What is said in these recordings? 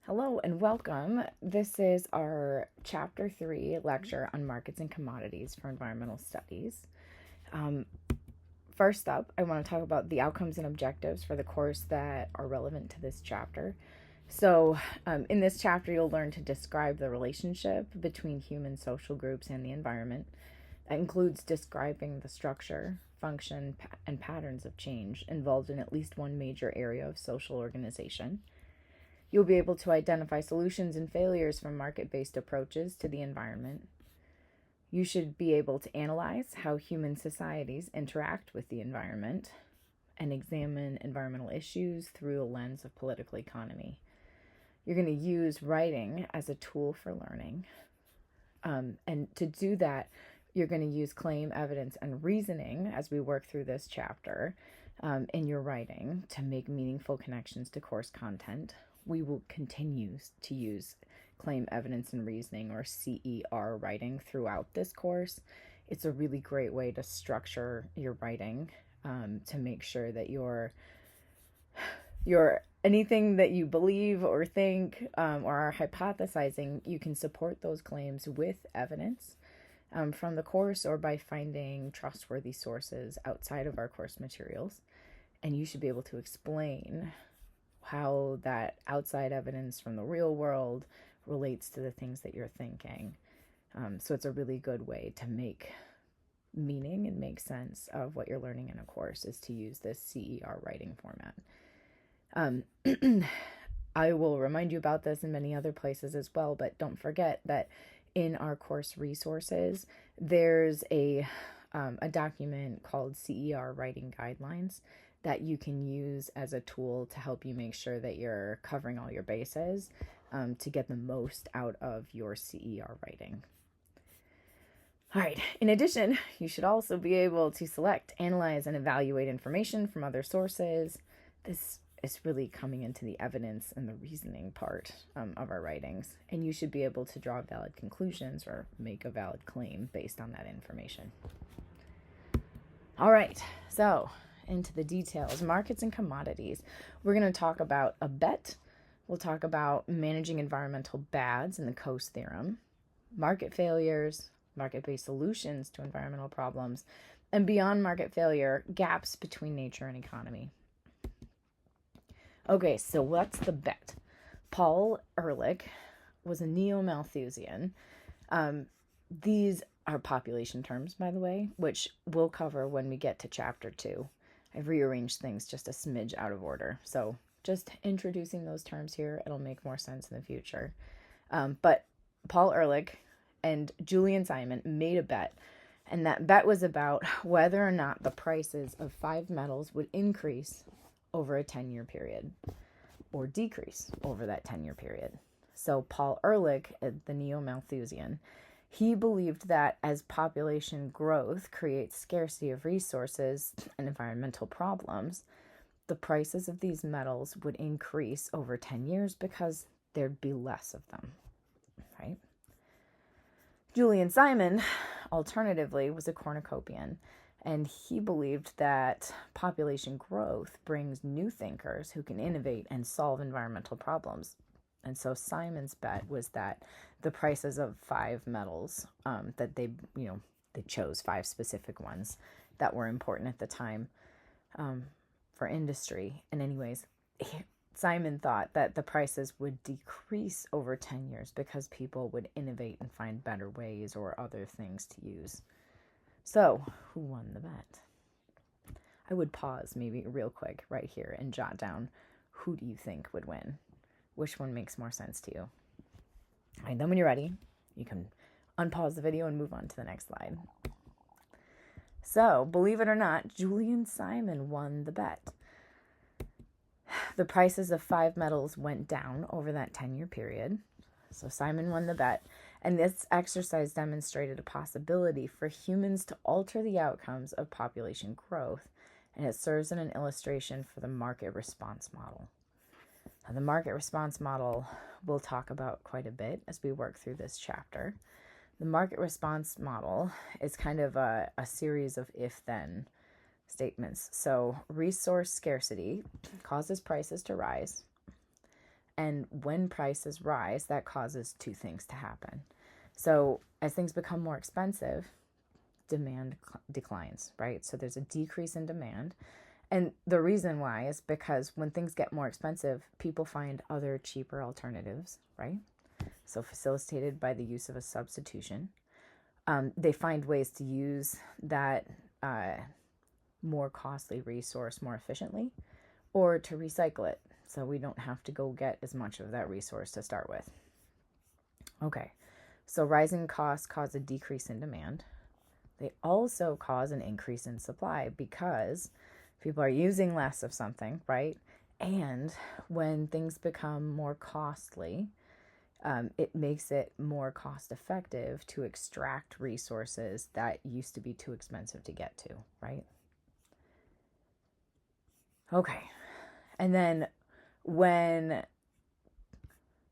Hello and welcome. This is our Chapter 3 lecture on markets and commodities for environmental studies. Um, First up, I want to talk about the outcomes and objectives for the course that are relevant to this chapter. In this chapter, you'll learn to describe the relationship between human social groups and the environment. That includes describing the structure, function, and patterns of change involved in at least one major area of social organization. You'll be able to identify solutions and failures from market-based approaches to the environment. You should be able to analyze how human societies interact with the environment and examine environmental issues through a lens of political economy. You're going to use writing as a tool for learning. And to do that, you're going to use claim, evidence, and reasoning as we work through this chapter in your writing to make meaningful connections to course content. We will continue to use claim, evidence, and reasoning, or CER writing, throughout this course. It's a really great way to structure your writing to make sure that your anything that you believe or think or are hypothesizing, you can support those claims with evidence from the course or by finding trustworthy sources outside of our course materials. And you should be able to explain how that outside evidence from the real world relates to the things that you're thinking. So it's a really good way to make meaning and make sense of what you're learning in a course, is to use this CER writing format. I will remind you about this in many other places as well, but don't forget that in our course resources, there's a document called CER Writing Guidelines that you can use as a tool to help you make sure that you're covering all your bases to get the most out of your CER writing. All right. In addition, you should also be able to select, analyze, and evaluate information from other sources. This is really coming into the evidence and the reasoning part of our writings. And you should be able to draw valid conclusions or make a valid claim based on that information. All right. So into the details. Markets and commodities. We're going to talk about a bet. We'll talk about managing environmental bads in the Coase Theorem, market failures, market-based solutions to environmental problems, and beyond market failure, gaps between nature and economy. Okay, so what's the bet? Paul Ehrlich was a neo-Malthusian. These are population terms, by the way, which we'll cover when we get to chapter 2. I've rearranged things just a smidge out of order. So just introducing those terms here, it'll make more sense in the future. But Paul Ehrlich and Julian Simon made a bet. And that bet was about whether or not the prices of 5 metals would increase over a 10-year period or decrease over that 10-year period. So Paul Ehrlich, the neo-Malthusian, he believed that as population growth creates scarcity of resources and environmental problems, the prices of these metals would increase over 10 years because there'd be less of them, right? Julian Simon, alternatively, was a cornucopian, and he believed that population growth brings new thinkers who can innovate and solve environmental problems. And so Simon's bet was that the prices of 5 metals, that they chose 5 specific ones that were important at the time for industry. And anyways, Simon thought that the prices would decrease over 10 years because people would innovate and find better ways or other things to use. So, who won the bet? I would pause maybe real quick right here and jot down, who do you think would win? Which one makes more sense to you? All right, then when you're ready, you can unpause the video and move on to the next slide. So, believe it or not, Julian Simon won the bet. The prices of 5 metals went down over that 10-year period. So Simon won the bet. And this exercise demonstrated a possibility for humans to alter the outcomes of population growth. And it serves as an illustration for the market response model. Now, the market response model we'll talk about quite a bit as we work through this chapter. The market response model is kind of a series of if-then statements. So resource scarcity causes prices to rise, And when prices rise, that causes two things to happen. So as things become more expensive, demand declines, right? So there's a decrease in demand. And the reason why is because when things get more expensive, people find other cheaper alternatives, right? So facilitated by the use of a substitution. They find ways to use that more costly resource more efficiently, or to recycle it so we don't have to go get as much of that resource to start with. Okay, so rising costs cause a decrease in demand. They also cause an increase in supply because people are using less of something, right? And when things become more costly, it makes it more cost effective to extract resources that used to be too expensive to get to, right? Okay. And then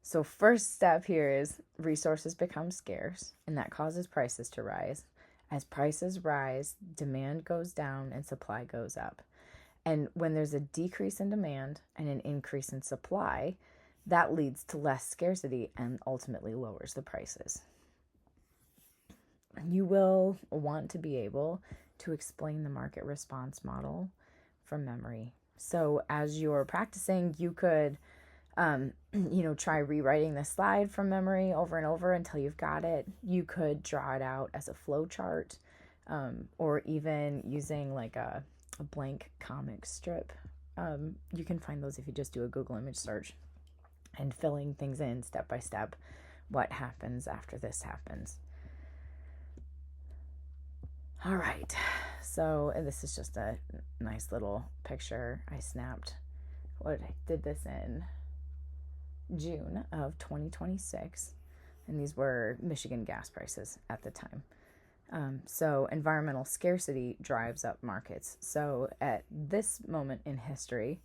so first step here is resources become scarce, and that causes prices to rise. As prices rise, demand goes down and supply goes up. And when there's a decrease in demand and an increase in supply, that leads to less scarcity and ultimately lowers the prices. You will want to be able to explain the market response model from memory. So as you're practicing, you could try rewriting the slide from memory over and over until you've got it. You could draw it out as a flow chart, or even using like a blank comic strip. You can find those if you just do a Google image search, and filling things in step by step, what happens after this happens. All right, so this is just a nice little picture I snapped. I did this in June of 2026, and these were Michigan gas prices at the time. So environmental scarcity drives up markets. So at this moment in history,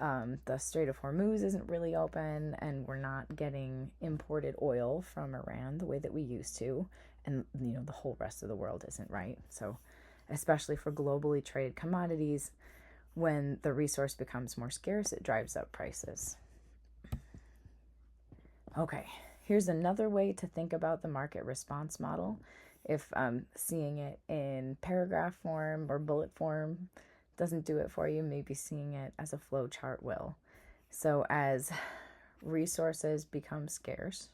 the Strait of Hormuz isn't really open, and we're not getting imported oil from Iran the way that we used to, and the whole rest of the world isn't, right? So especially for globally traded commodities, when the resource becomes more scarce, it drives up prices. Okay, here's another way to think about the market response model. If seeing it in paragraph form or bullet form doesn't do it for you, maybe seeing it as a flow chart will. So as resources become scarce,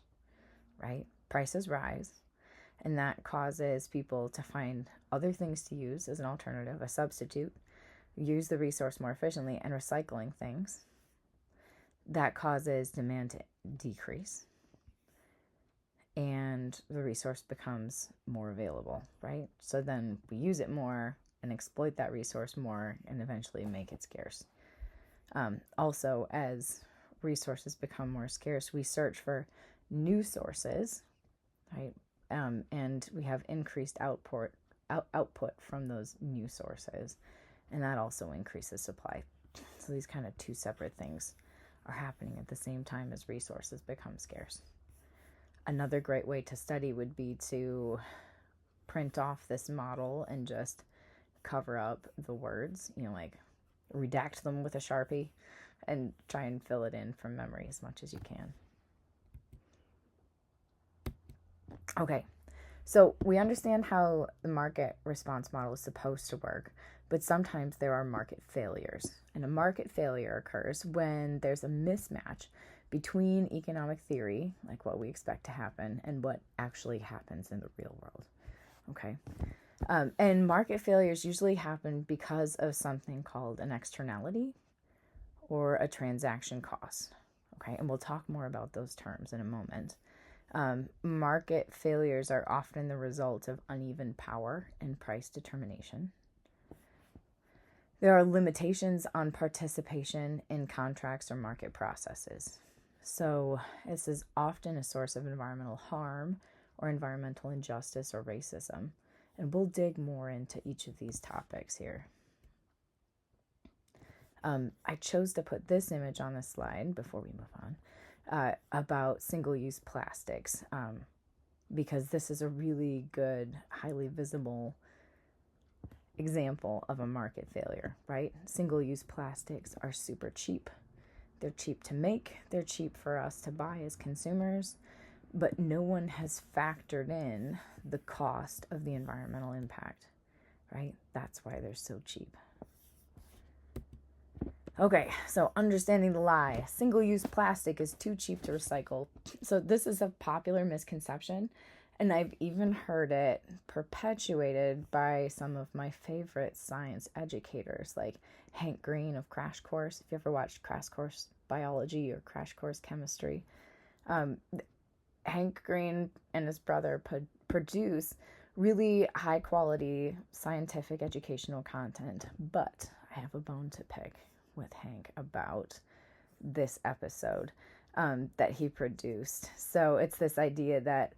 right, prices rise, and that causes people to find other things to use as an alternative, a substitute, use the resource more efficiently, and recycling things. That causes demand to decrease, and the resource becomes more available, right? So then we use it more and exploit that resource more and eventually make it scarce. Also, as resources become more scarce, we search for new sources, right? And we have increased output from those new sources, and that also increases supply. So these kind of two separate things are happening at the same time as resources become scarce. Another great way to study would be to print off this model and just cover up the words, like redact them with a Sharpie and try and fill it in from memory as much as you can. Okay, so we understand how the market response model is supposed to work, but sometimes there are market failures. And a market failure occurs when there's a mismatch between economic theory, like what we expect to happen, and what actually happens in the real world. Okay. And market failures usually happen because of something called an externality or a transaction cost. Okay, and we'll talk more about those terms in a moment. Market failures are often the result of uneven power and price determination. There are limitations on participation in contracts or market processes. So this is often a source of environmental harm or environmental injustice or racism. And we'll dig more into each of these topics here. I chose to put this image on the slide before we move on about single-use plastics because this is a really good, highly visible example of a market failure, right? Single-use plastics are super cheap. They're cheap to make, they're cheap for us to buy as consumers, but no one has factored in the cost of the environmental impact, right? That's why they're so cheap. Okay, so understanding the lie. Single-use plastic is too cheap to recycle. So this is a popular misconception, and I've even heard it perpetuated by some of my favorite science educators, like Hank Green of Crash Course. If you ever watched Crash Course Biology or Crash Course Chemistry, Hank Green and his brother produce really high-quality scientific educational content, but I have a bone to pick with Hank about this episode that he produced. So it's this idea that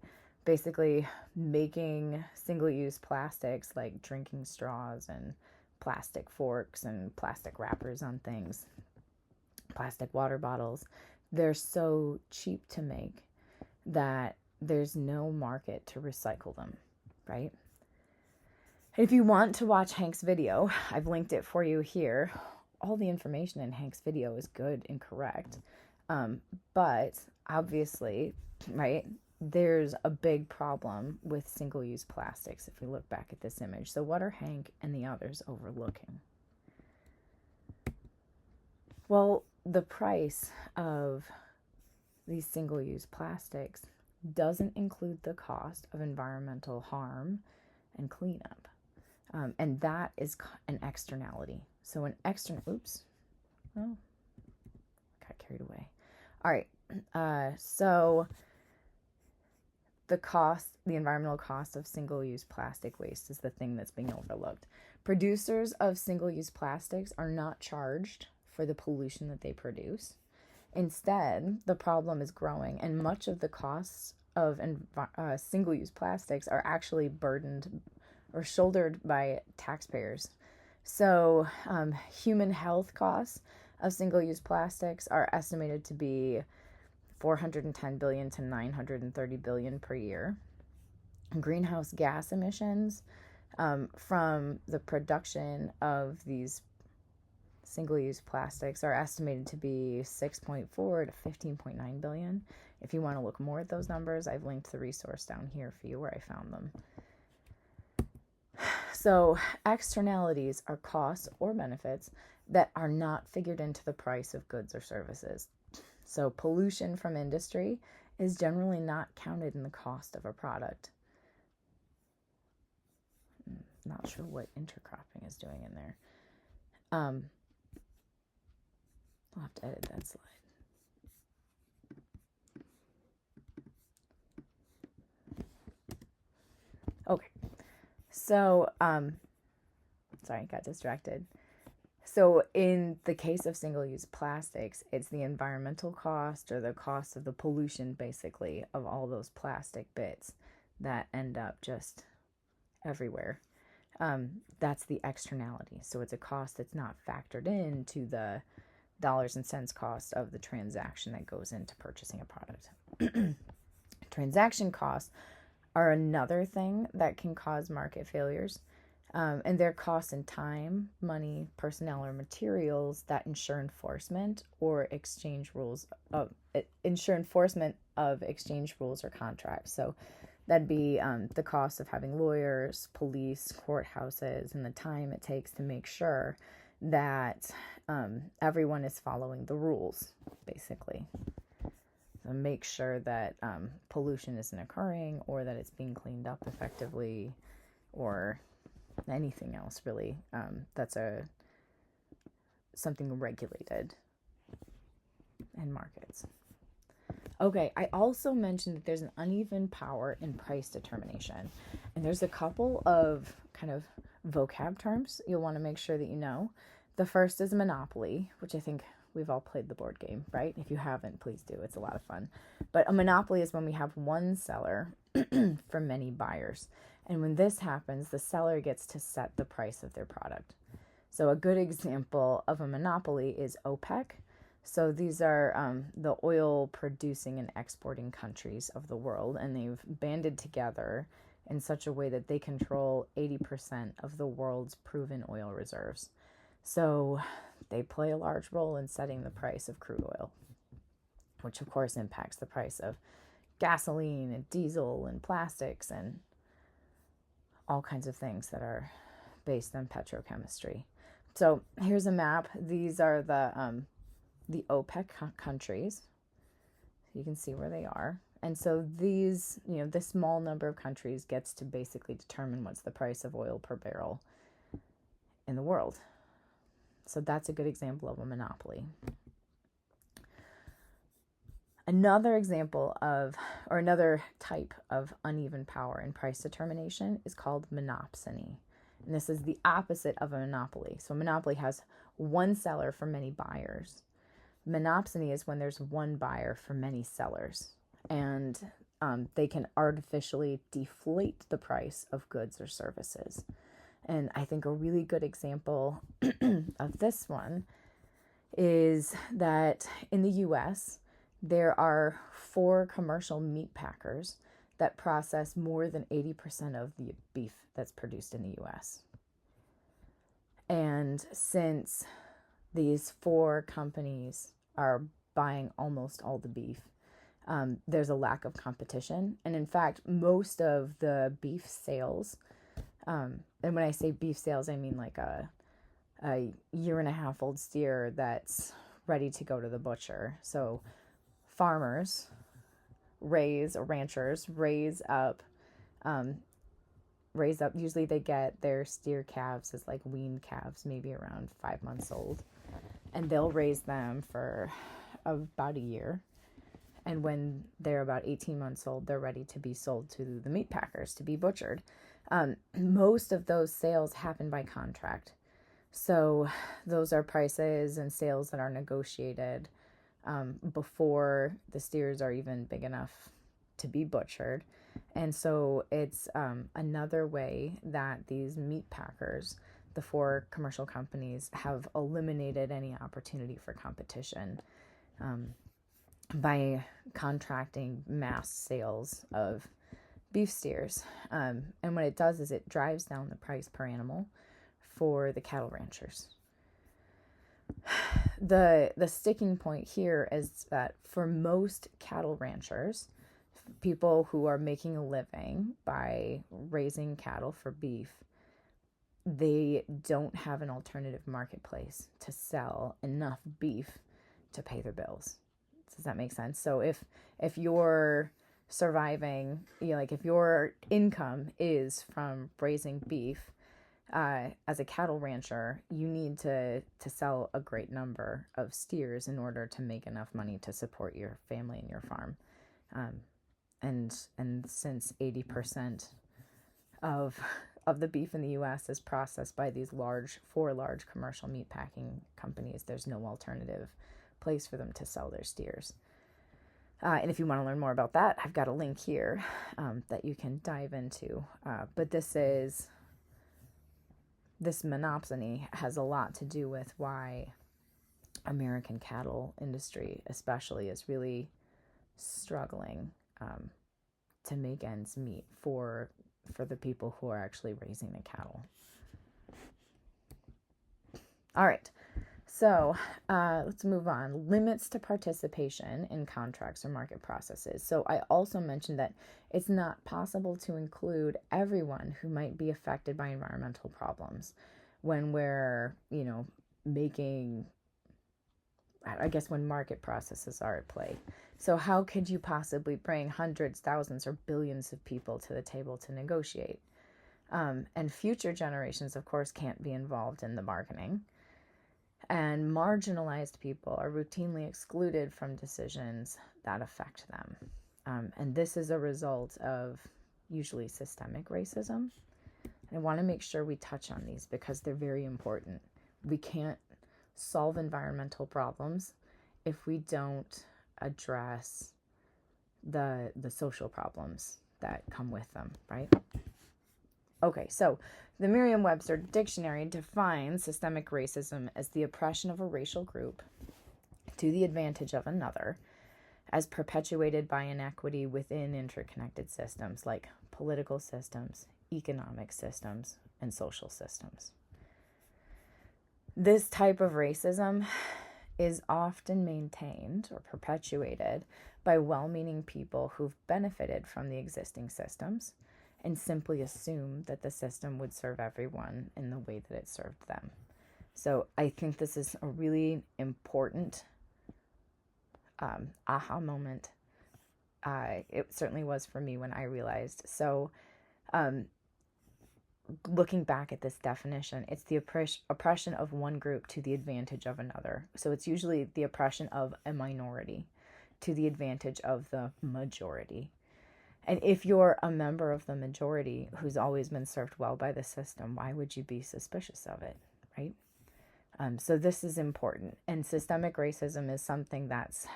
basically making single-use plastics like drinking straws and plastic forks and plastic wrappers on things, plastic water bottles, they're so cheap to make that there's no market to recycle them, right? If you want to watch Hank's video, I've linked it for you here. All the information in Hank's video is good and correct. But obviously, right, there's a big problem with single-use plastics if we look back at this image. So what are Hank and the others overlooking? Well, the price of these single-use plastics doesn't include the cost of environmental harm and cleanup. And that is an externality. So an oops, oh, got carried away. All right, so the environmental cost of single-use plastic waste is the thing that's being overlooked. Producers of single-use plastics are not charged for the pollution that they produce. Instead, the problem is growing, and much of the costs of single-use plastics are actually burdened or shouldered by taxpayers. So human health costs of single-use plastics are estimated to be $410 billion to $930 billion per year. Greenhouse gas emissions from the production of these single-use plastics are estimated to be 6.4 to 15.9 billion. If you want to look more at those numbers, I've linked the resource down here for you where I found them. So externalities are costs or benefits that are not figured into the price of goods or services. So pollution from industry is generally not counted in the cost of a product. Not sure what intercropping is doing in there. I'll have to edit that slide. Okay. So, sorry, got distracted. So in the case of single-use plastics, it's the environmental cost or the cost of the pollution, basically, of all those plastic bits that end up just everywhere. That's the externality. So it's a cost that's not factored into the dollars and cents cost of the transaction that goes into purchasing a product. Transaction costs are another thing that can cause market failures. And their costs in time, money, personnel, or materials that ensure enforcement of exchange rules or contracts. So that'd be the cost of having lawyers, police, courthouses, and the time it takes to make sure that everyone is following the rules, basically. So make sure that pollution isn't occurring, or that it's being cleaned up effectively, or anything else really that's something regulated in markets. Okay, I also mentioned that there's an uneven power in price determination, and there's a couple of kind of vocab terms you'll want to make sure that you know. The first is monopoly, which I think we've all played the board game, right? If you haven't, please do. It's a lot of fun. But a monopoly is when we have one seller for many buyers. And when this happens, the seller gets to set the price of their product. So a good example of a monopoly is OPEC. So these are the oil producing and exporting countries of the world, and they've banded together in such a way that they control 80% of the world's proven oil reserves. So they play a large role in setting the price of crude oil, which of course impacts the price of gasoline and diesel and plastics and all kinds of things that are based on petrochemistry. So here's a map. These are the OPEC countries. You can see where they are. And so these, this small number of countries gets to basically determine what's the price of oil per barrel in the world. So that's a good example of a monopoly. Another example of, or another type of uneven power in price determination is called monopsony. And this is the opposite of a monopoly. So a monopoly has one seller for many buyers. Monopsony is when there's one buyer for many sellers. And they can artificially deflate the price of goods or services. And I think a really good example of this one is that in the U.S., there are 4 commercial meat packers that process more than 80% of the beef that's produced in the U.S. And since these 4 companies are buying almost all the beef, there's a lack of competition. And in fact, most of the beef sales, and when I say beef sales, I mean like a 1.5-year-old steer that's ready to go to the butcher. So farmers ranchers raise up, usually they get their steer calves as like weaned calves, maybe around 5 months old, and they'll raise them for about a year. And when they're about 18 months old, they're ready to be sold to the meat packers to be butchered. Most of those sales happen by contract. So those are prices and sales that are negotiated before the steers are even big enough to be butchered. And so it's another way that these meat packers, the 4 commercial companies, have eliminated any opportunity for competition by contracting mass sales of beef steers. And what it does is it drives down the price per animal for the cattle ranchers. The sticking point here is that for most cattle ranchers, people who are making a living by raising cattle for beef, they don't have an alternative marketplace to sell enough beef to pay their bills. Does that make sense? So if you're surviving, like if your income is from raising beef, as a cattle rancher, you need to sell a great number of steers in order to make enough money to support your family and your farm. And since 80% of the beef in the U.S. is processed by these 4 large commercial meat packing companies, there's no alternative place for them to sell their steers. And if you want to learn more about that, I've got a link here that you can dive into. But this monopsony has a lot to do with why American cattle industry especially is really struggling to make ends meet for the people who are actually raising the cattle. All right, so let's move on. Limits to participation in contracts or market processes. So I also mentioned that it's not possible to include everyone who might be affected by environmental problems when we're, making, I guess, when market processes are at play. So how could you possibly bring hundreds, thousands, or billions of people to the table to negotiate? And future generations, of course, can't be involved in the bargaining. And marginalized people are routinely excluded from decisions that affect them. And this is a result of usually systemic racism. I want to make sure we touch on these because they're very important. We can't solve environmental problems if we don't address the social problems that come with them, right? Okay, so the Merriam-Webster Dictionary defines systemic racism as the oppression of a racial group to the advantage of another, as perpetuated by inequity within interconnected systems like political systems, economic systems, and social systems. This type of racism is often maintained or perpetuated by well-meaning people who've benefited from the existing systems and simply assume that the system would serve everyone in the way that it served them. So I think this is a really important aha moment. It certainly was for me when I realized. So looking back at this definition, it's the oppression of one group to the advantage of another. So it's usually the oppression of a minority to the advantage of the majority. And if you're a member of the majority who's always been served well by the system, why would you be suspicious of it, right? So this is important. And systemic racism is something that's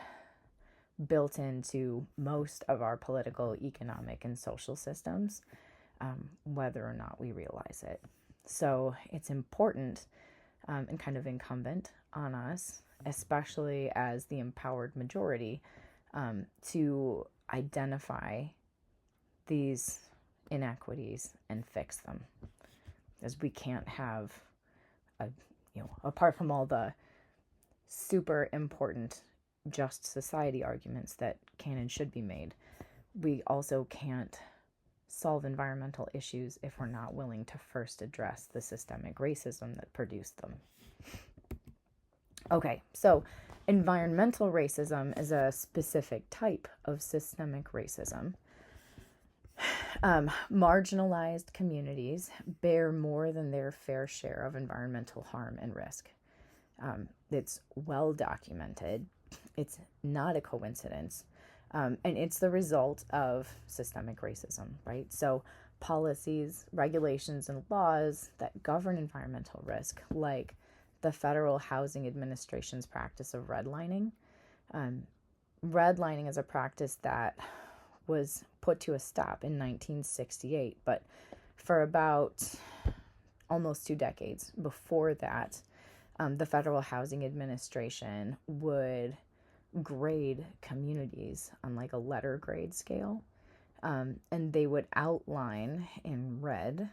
built into most of our political, economic, and social systems, whether or not we realize it. So it's important and kind of incumbent on us, especially as the empowered majority, to identify these inequities and fix them. As we can't have, apart from all the super important just society arguments that can and should be made, we also can't solve environmental issues if we're not willing to first address the systemic racism that produced them. Okay, so environmental racism is a specific type of systemic racism. Marginalized communities bear more than their fair share of environmental harm and risk. It's well documented. It's not a coincidence. And it's the result of systemic racism, right? So policies, regulations, and laws that govern environmental risk, like the Federal Housing Administration's practice of redlining. Redlining is a practice that was put to a stop in 1968, but for about almost 2 decades before that, the Federal Housing Administration would grade communities on like a letter grade scale, and they would outline in red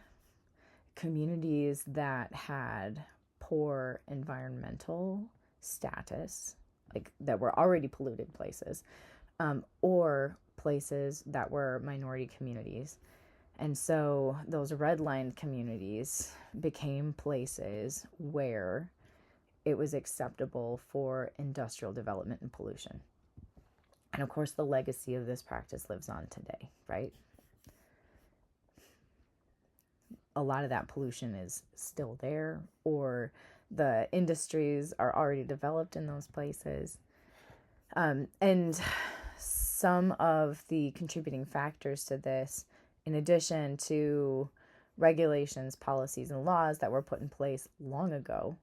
communities that had poor environmental status, like that were already polluted places, or places that were minority communities. And so those redlined communities became places where it was acceptable for industrial development and pollution. And of course, the legacy of this practice lives on today, right? A lot of that pollution is still there, or the industries are already developed in those places. And some of the contributing factors to this, in addition to regulations, policies, and laws that were put in place long ago,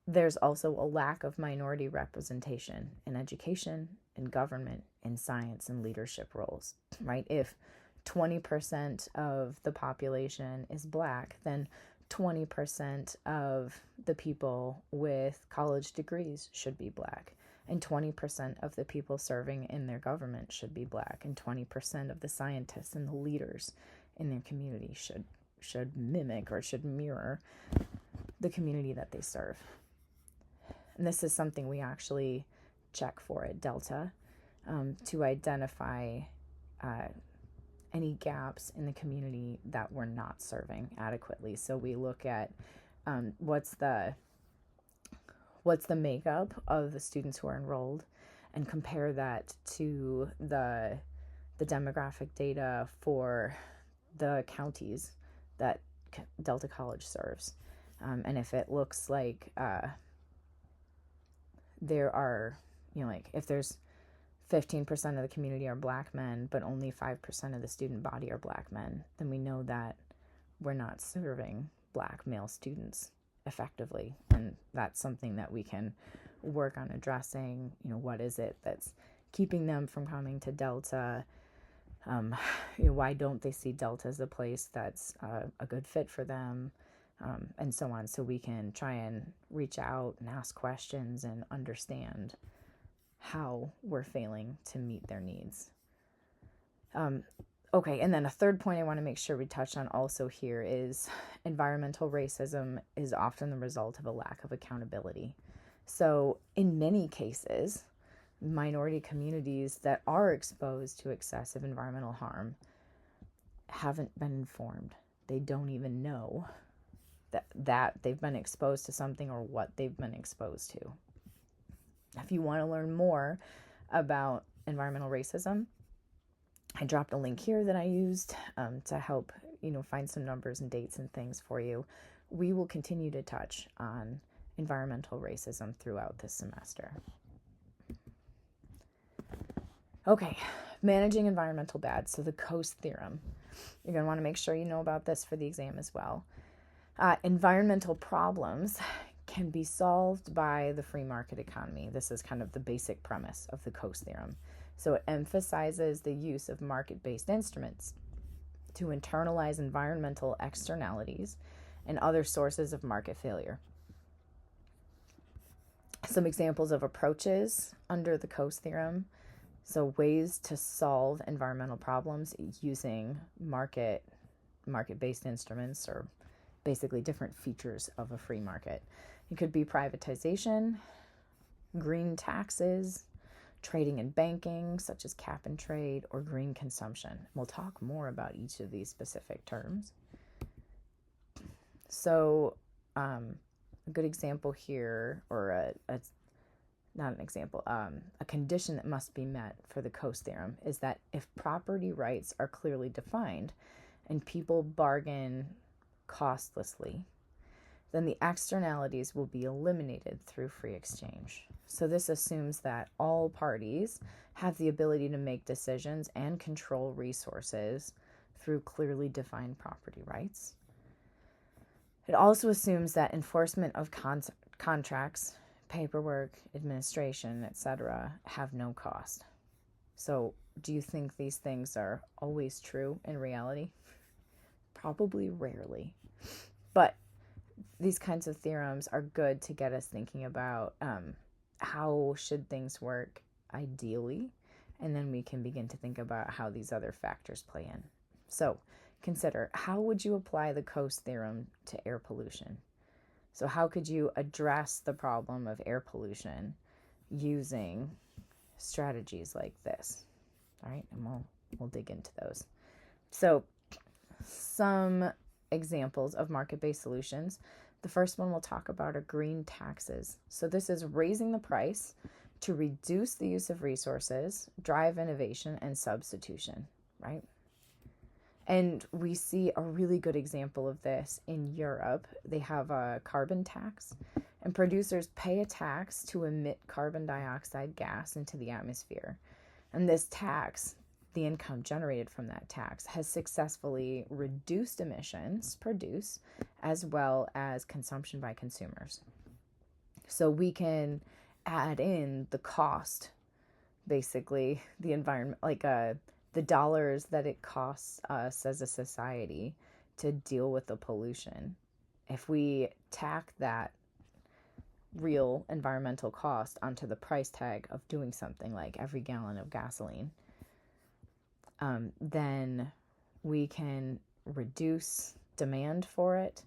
there's also a lack of minority representation in education, in government, in science, and leadership roles, right? If 20% of the population is Black, then 20% of the people with college degrees should be Black, and 20% of the people serving in their government should be Black, and 20% of the scientists and the leaders in their community should mimic or should mirror the community that they serve. And this is something we actually check for at Delta, to identify any gaps in the community that we're not serving adequately. So we look at what's the makeup of the students who are enrolled, and compare that to the demographic data for the counties that Delta College serves. And if it looks like there are, like if there's 15% of the community are Black men, but only 5% of the student body are Black men, then we know that we're not serving Black male students effectively. And that's something that we can work on addressing. What is it that's keeping them from coming to Delta? Why don't they see Delta as a place that's a good fit for them? And so on, so we can try and reach out and ask questions and understand how we're failing to meet their needs. Okay, and then a third point I want to make sure we touch on also here is environmental racism is often the result of a lack of accountability. So, in many cases, minority communities that are exposed to excessive environmental harm haven't been informed. They don't even know that they've been exposed to something or what they've been exposed to. If you want to learn more about environmental racism, I dropped a link here that I used to help, find some numbers and dates and things for you. We will continue to touch on environmental racism throughout this semester. Okay, managing environmental bad. So the Coase theorem. You're going to want to make sure you know about this for the exam as well. Environmental problems can be solved by the free market economy. This is kind of the basic premise of the Coase theorem. So it emphasizes the use of market-based instruments to internalize environmental externalities and other sources of market failure. Some examples of approaches under the Coase theorem. So ways to solve environmental problems using market-based instruments, or basically different features of a free market. It could be privatization, green taxes, trading and banking, such as cap and trade, or green consumption. We'll talk more about each of these specific terms. So a good example here, or not an example, a condition that must be met for the Coase theorem is that if property rights are clearly defined and people bargain costlessly, then the externalities will be eliminated through free exchange. So this assumes that all parties have the ability to make decisions and control resources through clearly defined property rights. It also assumes that enforcement of contracts, paperwork, administration, etc., have no cost. So do you think these things are always true in reality? Probably rarely. But these kinds of theorems are good to get us thinking about how should things work ideally, and then we can begin to think about how these other factors play in. So consider, how would you apply the Coase theorem to air pollution? So how could you address the problem of air pollution using strategies like this? All right, and we'll dig into those. So some examples of market-based solutions. The first one we'll talk about are green taxes. So this is raising the price to reduce the use of resources, drive innovation, and substitution, right? And we see a really good example of this in Europe. They have a carbon tax, and producers pay a tax to emit carbon dioxide gas into the atmosphere. And this tax, the income generated from that tax, has successfully reduced emissions produced as well as consumption by consumers. So we can add in the cost, basically, the environment, like the dollars that it costs us as a society to deal with the pollution. If we tack that real environmental cost onto the price tag of doing something like every gallon of gasoline, then we can reduce demand for it,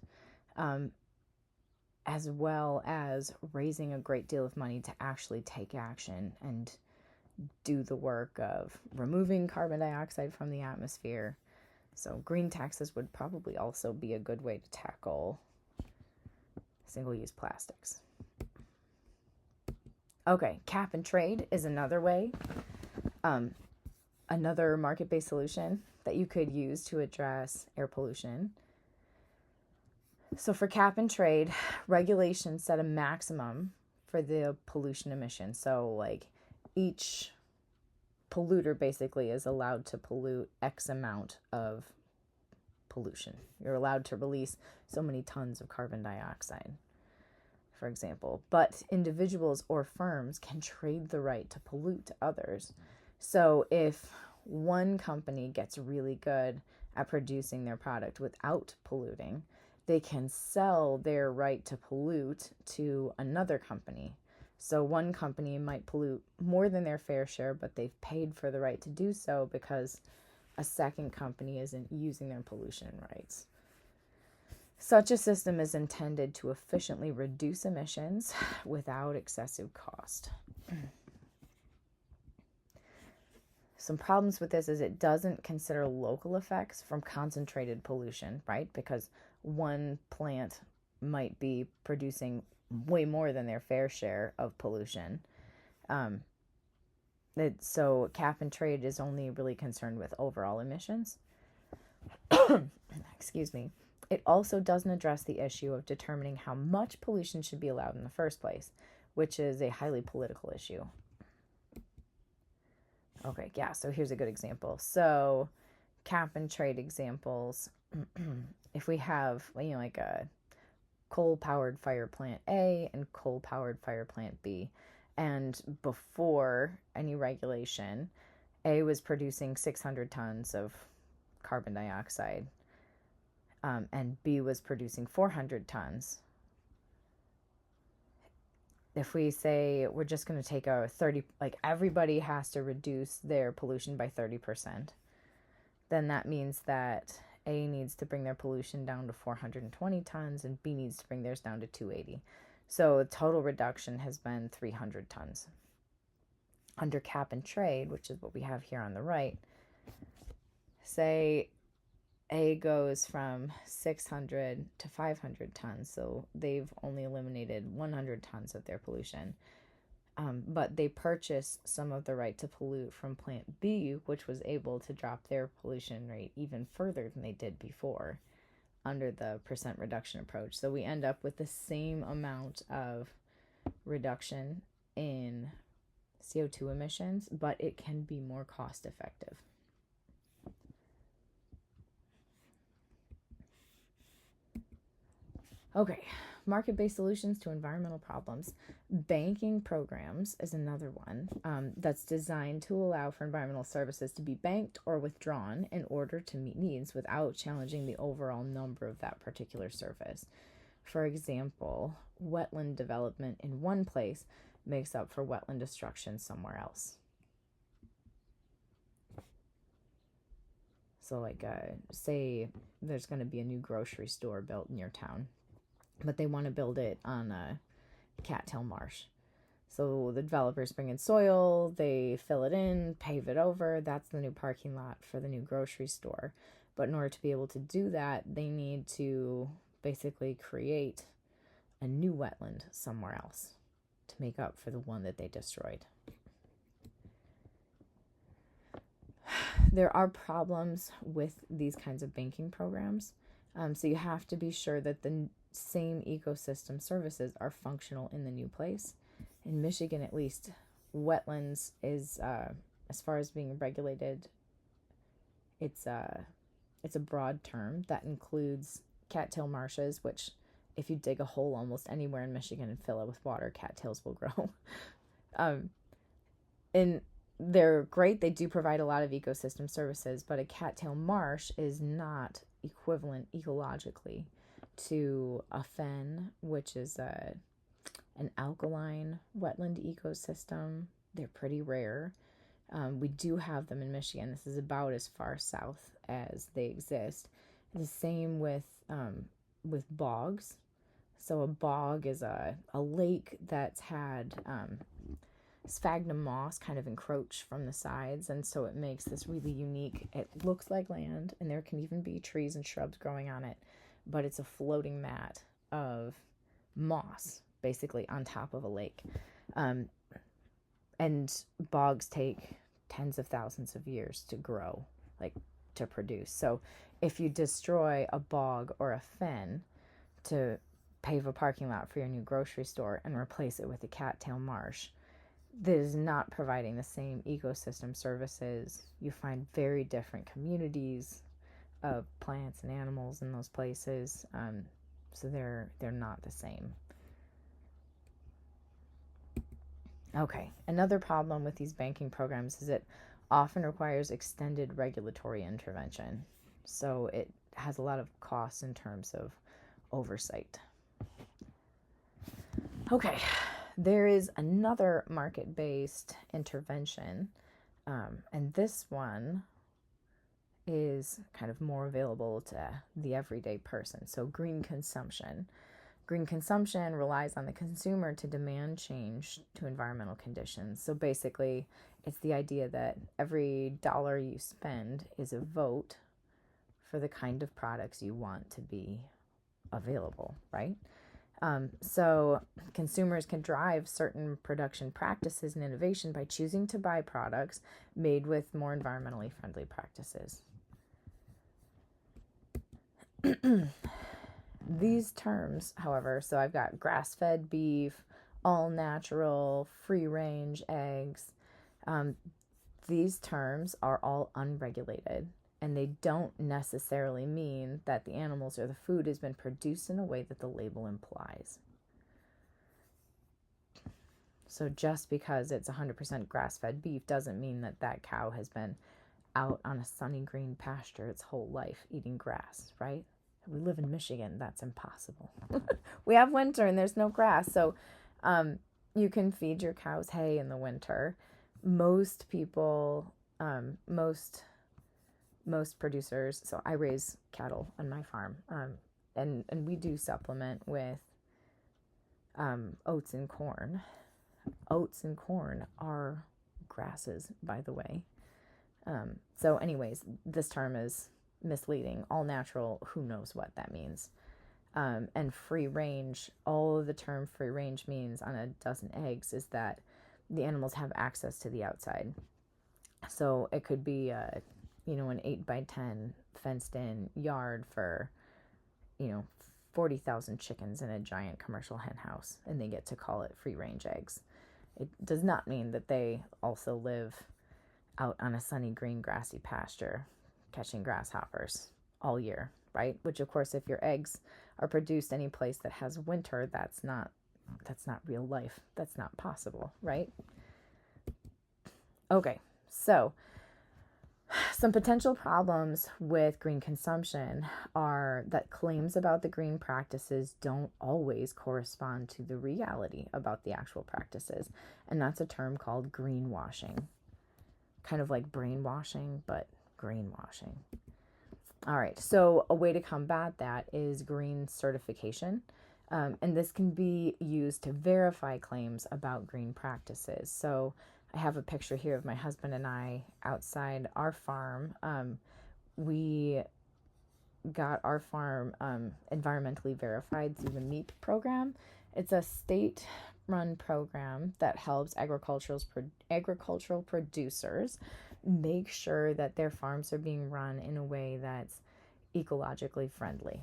as well as raising a great deal of money to actually take action and do the work of removing carbon dioxide from the atmosphere. So green taxes would probably also be a good way to tackle single-use plastics. Okay, cap and trade is another way, another market-based solution that you could use to address air pollution. So for cap and trade, regulations set a maximum for the pollution emission. So like each polluter basically is allowed to pollute X amount of pollution. You're allowed to release so many tons of carbon dioxide, for example. But individuals or firms can trade the right to pollute to others. So if one company gets really good at producing their product without polluting, they can sell their right to pollute to another company. So one company might pollute more than their fair share, but they've paid for the right to do so because a second company isn't using their pollution rights. Such a system is intended to efficiently reduce emissions without excessive cost. Some problems with this is it doesn't consider local effects from concentrated pollution, right? Because one plant might be producing way more than their fair share of pollution. So cap and trade is only really concerned with overall emissions. Excuse me. It also doesn't address the issue of determining how much pollution should be allowed in the first place, which is a highly political issue. Okay, yeah, so here's a good example. So cap and trade examples. If we have, like a coal-powered fire plant A and coal-powered fire plant B, and before any regulation, A was producing 600 tons of carbon dioxide, and B was producing 400 tons. If we say we're just going to take a 30, like everybody has to reduce their pollution by 30%, then that means that A needs to bring their pollution down to 420 tons and B needs to bring theirs down to 280. So the total reduction has been 300 tons. Under cap and trade, which is what we have here on the right, say A goes from 600 to 500 tons, so they've only eliminated 100 tons of their pollution. But they purchased some of the right to pollute from plant B, which was able to drop their pollution rate even further than they did before under the percent reduction approach. So we end up with the same amount of reduction in CO2 emissions, but it can be more cost effective. Okay, market-based solutions to environmental problems. Banking programs is another one that's designed to allow for environmental services to be banked or withdrawn in order to meet needs without challenging the overall number of that particular service. For example, wetland development in one place makes up for wetland destruction somewhere else. So say there's going to be a new grocery store built in your town, but they want to build it on a cattail marsh. So the developers bring in soil, they fill it in, pave it over. That's the new parking lot for the new grocery store. But in order to be able to do that, they need to basically create a new wetland somewhere else to make up for the one that they destroyed. There are problems with these kinds of banking programs. So you have to be sure that the same ecosystem services are functional in the new place. In Michigan, at least, wetlands is, as far as being regulated, it's a broad term that includes cattail marshes, which if you dig a hole almost anywhere in Michigan and fill it with water, cattails will grow. And they're great. They do provide a lot of ecosystem services, but a cattail marsh is not equivalent ecologically to a fen, which is an alkaline wetland ecosystem. They're pretty rare. We do have them in Michigan. This is about as far south as they exist. The same with bogs. So a bog is a lake that's had sphagnum moss kind of encroach from the sides, and so it makes this really unique, it looks like land, and there can even be trees and shrubs growing on it, but it's a floating mat of moss basically on top of a lake. And bogs take tens of thousands of years to grow, to produce. So if you destroy a bog or a fen to pave a parking lot for your new grocery store and replace it with a cattail marsh, that is not providing the same ecosystem services. You find very different communities of plants and animals in those places, so they're not the same. Okay, another problem with these banking programs is it often requires extended regulatory intervention, so it has a lot of costs in terms of oversight. Okay, there is another market-based intervention, and this one is kind of more available to the everyday person. So green consumption. Green consumption relies on the consumer to demand change to environmental conditions. So basically, it's the idea that every dollar you spend is a vote for the kind of products you want to be available, right? So consumers can drive certain production practices and innovation by choosing to buy products made with more environmentally friendly practices. These terms, however, so I've got grass-fed beef, all-natural, free-range eggs. These terms are all unregulated, and they don't necessarily mean that the animals or the food has been produced in a way that the label implies. So just because it's 100% grass-fed beef doesn't mean that that cow has been out on a sunny green pasture its whole life eating grass, right? We live in Michigan. That's impossible. We have winter and there's no grass. So you can feed your cows hay in the winter. Most people, most producers, so I raise cattle on my farm, and we do supplement with oats and corn. Oats and corn are grasses, by the way. So anyways, this term is misleading. All natural, who knows what that means. And free range, all of the term free range means on a dozen eggs is that the animals have access to the outside. So it could be an 8x10 fenced in yard for 40,000 chickens in a giant commercial hen house, and they get to call it free range eggs. It does not mean that they also live out on a sunny green grassy pasture catching grasshoppers all year, right? Which of course, if your eggs are produced any place that has winter, that's not real life. That's not possible, right? Okay, so some potential problems with green consumption are that claims about the green practices don't always correspond to the reality about the actual practices. And that's a term called greenwashing. Kind of like brainwashing, but greenwashing. All right, so a way to combat that is green certification. And this can be used to verify claims about green practices. So I have a picture here of my husband and I outside our farm. We got our farm environmentally verified through the MEEP program. It's a state-run program that helps agricultural producers make sure that their farms are being run in a way that's ecologically friendly,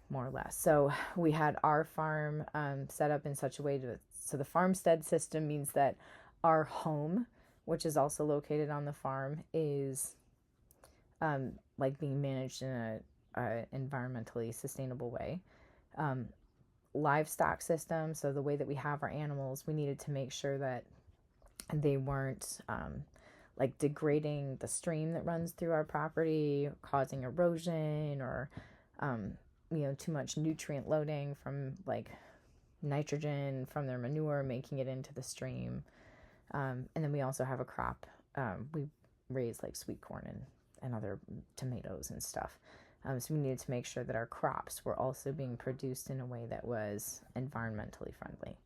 more or less. So we had our farm set up in such a way so the farmstead system means that our home, which is also located on the farm, is like being managed in a environmentally sustainable way. Livestock system, so the way that we have our animals, we needed to make sure that they weren't like degrading the stream that runs through our property, causing erosion, or too much nutrient loading from like nitrogen from their manure, making it into the stream. And then we also have a crop. We raise like sweet corn and other tomatoes and stuff. So we needed to make sure that our crops were also being produced in a way that was environmentally friendly.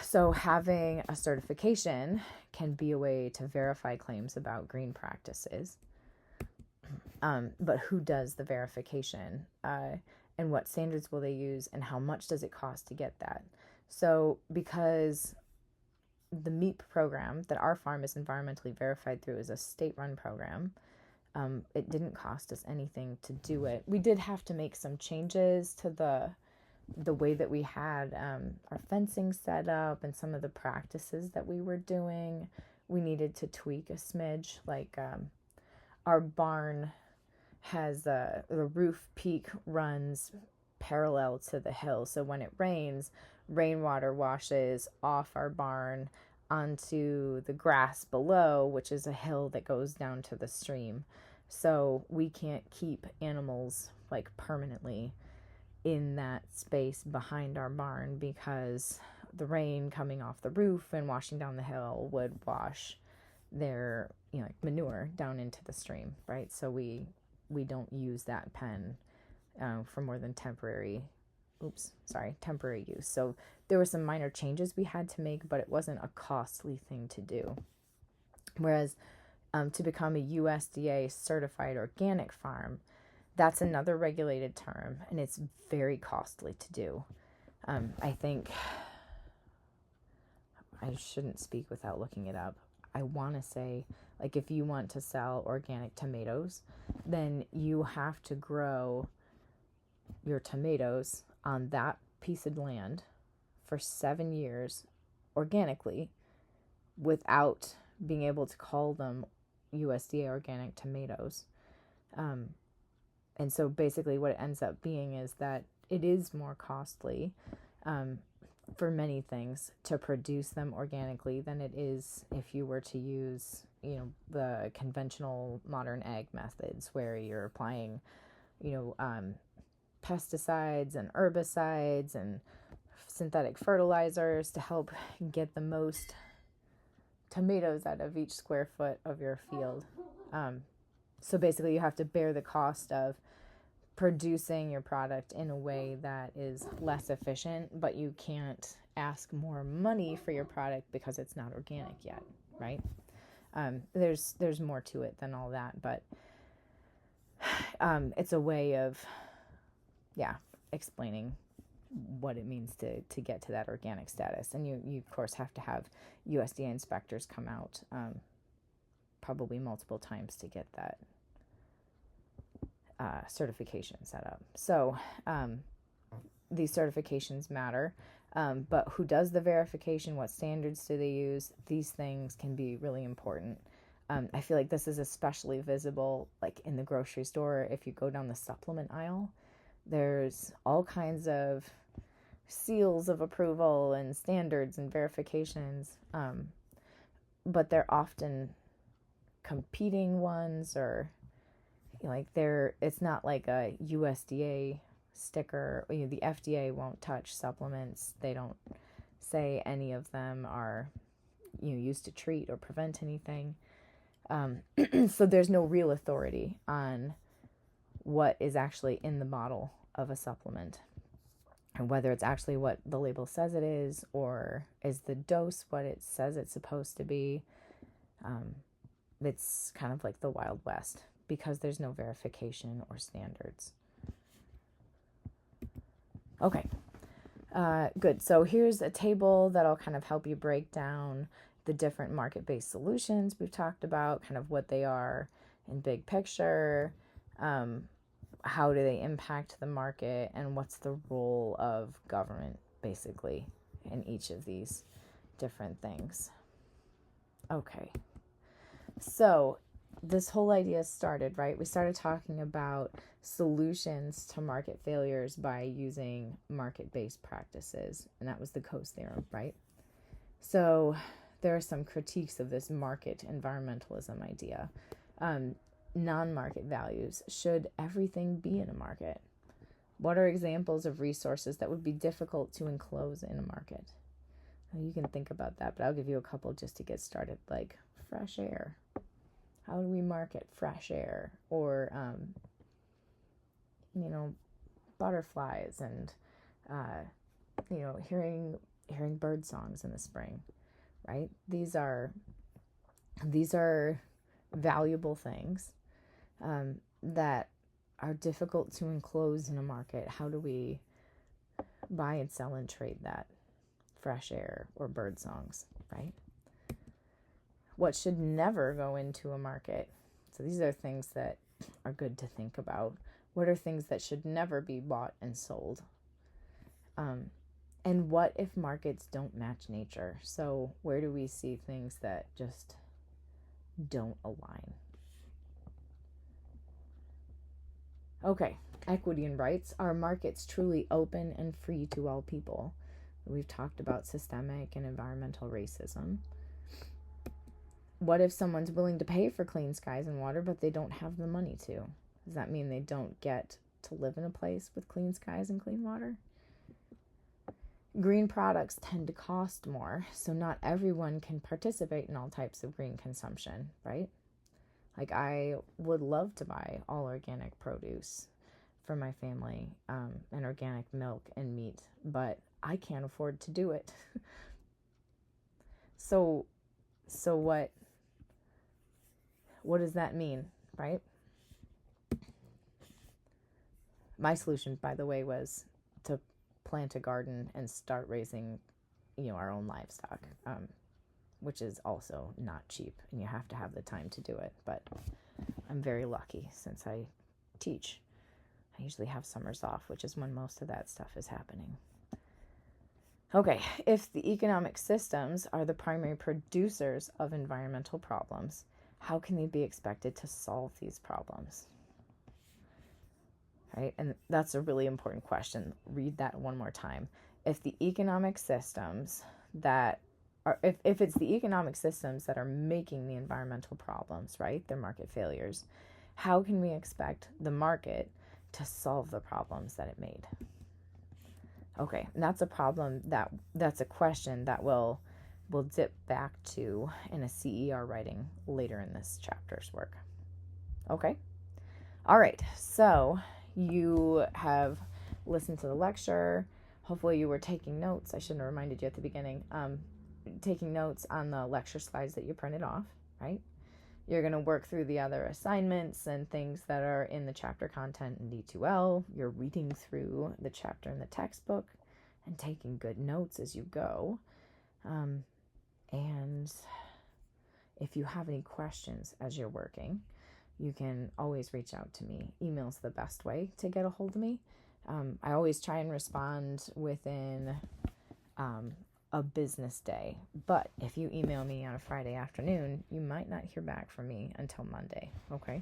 So having a certification can be a way to verify claims about green practices. But who does the verification? And what standards will they use? And how much does it cost to get that? So because the MEEP program that our farm is environmentally verified through is a state-run program, it didn't cost us anything to do it. We did have to make some changes to the way that we had our fencing set up and some of the practices that we were doing. We needed to tweak a smidge. Like our barn has the roof peak runs parallel to the hill. So when it rains, rainwater washes off our barn onto the grass below, which is a hill that goes down to the stream. So we can't keep animals like permanently in that space behind our barn because the rain coming off the roof and washing down the hill would wash their, like manure down into the stream, right? So we don't use that pen for more than temporary use. So there were some minor changes we had to make, but it wasn't a costly thing to do. Whereas to become a USDA certified organic farm, that's another regulated term, and it's very costly to do. I think I shouldn't speak without looking it up. I want to say, like, if you want to sell organic tomatoes, then you have to grow your tomatoes on that piece of land for 7 years organically without being able to call them USDA organic tomatoes. And so basically what it ends up being is that it is more costly for many things to produce them organically than it is if you were to use, the conventional modern ag methods where you're applying, pesticides and herbicides and synthetic fertilizers to help get the most tomatoes out of each square foot of your field. So basically you have to bear the cost of producing your product in a way that is less efficient, but you can't ask more money for your product because it's not organic yet, right? There's more to it than all that, but it's a way of explaining what it means to get to that organic status. And you of course have to have USDA inspectors come out probably multiple times to get that certification set up. So these certifications matter, but who does the verification? What standards do they use? These things can be really important. I feel like this is especially visible like in the grocery store. If you go down the supplement aisle, there's all kinds of seals of approval and standards and verifications, but they're often competing ones, or it's not like a USDA sticker. The FDA won't touch supplements. They don't say any of them are used to treat or prevent anything. So there's no real authority on what is actually in the bottle of a supplement, and whether it's actually what the label says it is, or is the dose what it says it's supposed to be. It's kind of like the Wild West because there's no verification or standards. Okay, good. So here's a table that'll kind of help you break down the different market-based solutions we've talked about, kind of what they are in big picture, how do they impact the market, and what's the role of government basically in each of these different things. Okay, so this whole idea started, right? We started talking about solutions to market failures by using market-based practices, and that was the Coase theorem, right? So there are some critiques of this market environmentalism idea. Non-market values. Should everything be in a market? What are examples of resources that would be difficult to enclose in a market? Well, you can think about that, but I'll give you a couple just to get started, like fresh air. How do we market fresh air? Or, butterflies and, hearing bird songs in the spring, right? These are valuable things that are difficult to enclose in a market. How do we buy and sell and trade that fresh air or bird songs, right? What should never go into a market? So these are things that are good to think about. What are things that should never be bought and sold? And what if markets don't match nature? So where do we see things that just don't align? Okay, equity and rights. Are markets truly open and free to all people? We've talked about systemic and environmental racism. What if someone's willing to pay for clean skies and water, but they don't have the money to? Does that mean they don't get to live in a place with clean skies and clean water? Green products tend to cost more, so not everyone can participate in all types of green consumption, right? Like, I would love to buy all organic produce for my family, and organic milk and meat, but I can't afford to do it. So what does that mean, right? My solution, by the way, was to plant a garden and start raising, our own livestock, which is also not cheap, and you have to have the time to do it. But I'm very lucky since I teach. I usually have summers off, which is when most of that stuff is happening. Okay, if the economic systems are the primary producers of environmental problems, how can they be expected to solve these problems? Right? And that's a really important question. Read that one more time. If the economic systems that are, if it's the economic systems that are making the environmental problems, right, they're market failures, how can we expect the market to solve the problems that it made? Okay, and that's a question that we'll dip back to in a CER writing later in this chapter's work. Okay? All right, so you have listened to the lecture. Hopefully you were taking notes. I shouldn't have reminded you at the beginning. Taking notes on the lecture slides that you printed off, right? You're going to work through the other assignments and things that are in the chapter content in D2L. You're reading through the chapter in the textbook and taking good notes as you go. And if you have any questions as you're working, you can always reach out to me. Email's the best way to get a hold of me. I always try and respond within a business day. But if you email me on a Friday afternoon, you might not hear back from me until Monday, okay?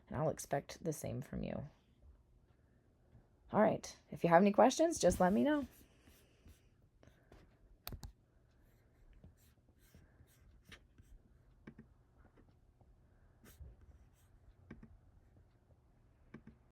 And I'll expect the same from you. All right. If you have any questions, just let me know.